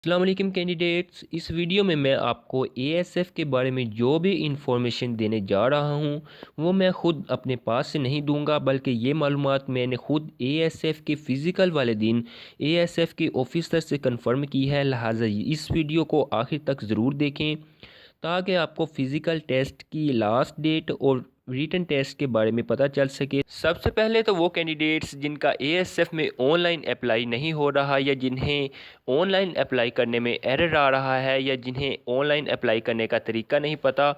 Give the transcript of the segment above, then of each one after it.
अस्सलाम वालेकुम कैंडिडेट्स। इस वीडियो में मैं आपको एएसएफ के बारे में जो भी इंफॉर्मेशन देने जा रहा हूं वो मैं ख़ुद अपने पास से नहीं दूंगा, बल्कि ये मालूमात मैंने ख़ुद एएसएफ के फ़िज़िकल वाले दिन एएसएफ के ऑफिसर से कंफर्म की है। लिहाजा इस वीडियो को आखिर तक ज़रूर देखें ताकि आपको फ़िज़िकल टेस्ट की लास्ट डेट और रिटन टेस्ट के बारे में पता चल सके। सबसे पहले तो वो कैंडिडेट्स जिनका एएसएफ में ऑनलाइन अप्लाई नहीं हो रहा या जिन्हें ऑनलाइन अप्लाई करने में एरर आ रहा है या जिन्हें ऑनलाइन अप्लाई करने का तरीका नहीं पता,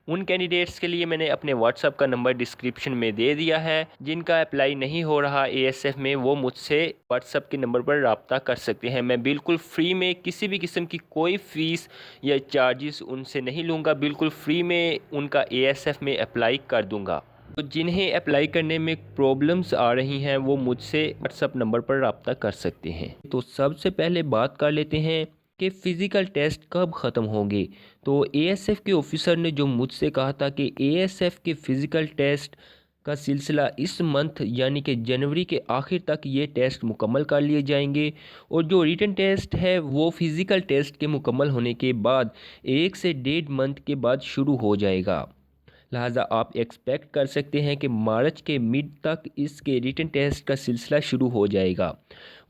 उन कैंडिडेट्स के लिए मैंने अपने व्हाट्सअप का नंबर डिस्क्रिप्शन में दे दिया है। जिनका अप्लाई नहीं हो रहा एएसएफ में वो मुझसे व्हाट्सअप के नंबर पर रब्ता कर सकते हैं। मैं बिल्कुल फ्री में किसी भी किस्म की कोई फ़ीस या चार्जेस उनसे नहीं लूँगा, बिल्कुल फ्री में उनका एएसएफ में अप्लाई कर दूँगा। तो जिन्हें अप्लाई करने में प्रॉब्लम्स आ रही हैं वो मुझसे व्हाट्सअप नंबर पर रब्ता कर सकते हैं। तो सबसे पहले बात कर लेते हैं कि फ़िज़िकल टेस्ट कब ख़त्म होंगे। तो एएसएफ के ऑफिसर ने जो मुझसे कहा था कि एएसएफ के फ़िज़िकल टेस्ट का सिलसिला इस मंथ यानी कि जनवरी के आखिर तक ये टेस्ट मुकम्मल कर लिए जाएंगे, और जो रिटन टेस्ट है वो फ़िज़िकल टेस्ट के मुकम्मल होने के बाद 1 से 1.5 मंथ के बाद शुरू हो जाएगा। लिहाजा आप एक्सपेक्ट कर सकते हैं कि मार्च के मिड तक इसके रिटन टेस्ट का सिलसिला शुरू हो जाएगा।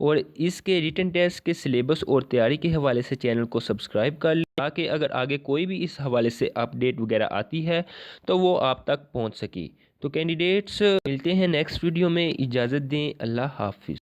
और इसके रिटन टेस्ट के सिलेबस और तैयारी के हवाले से चैनल को सब्सक्राइब कर लें ताकि अगर आगे कोई भी इस हवाले से अपडेट वगैरह आती है तो वो आप तक पहुंच सके। तो कैंडिडेट्स मिलते हैं नेक्स्ट वीडियो में। इजाज़त दें। अल्लाह हाफिज़।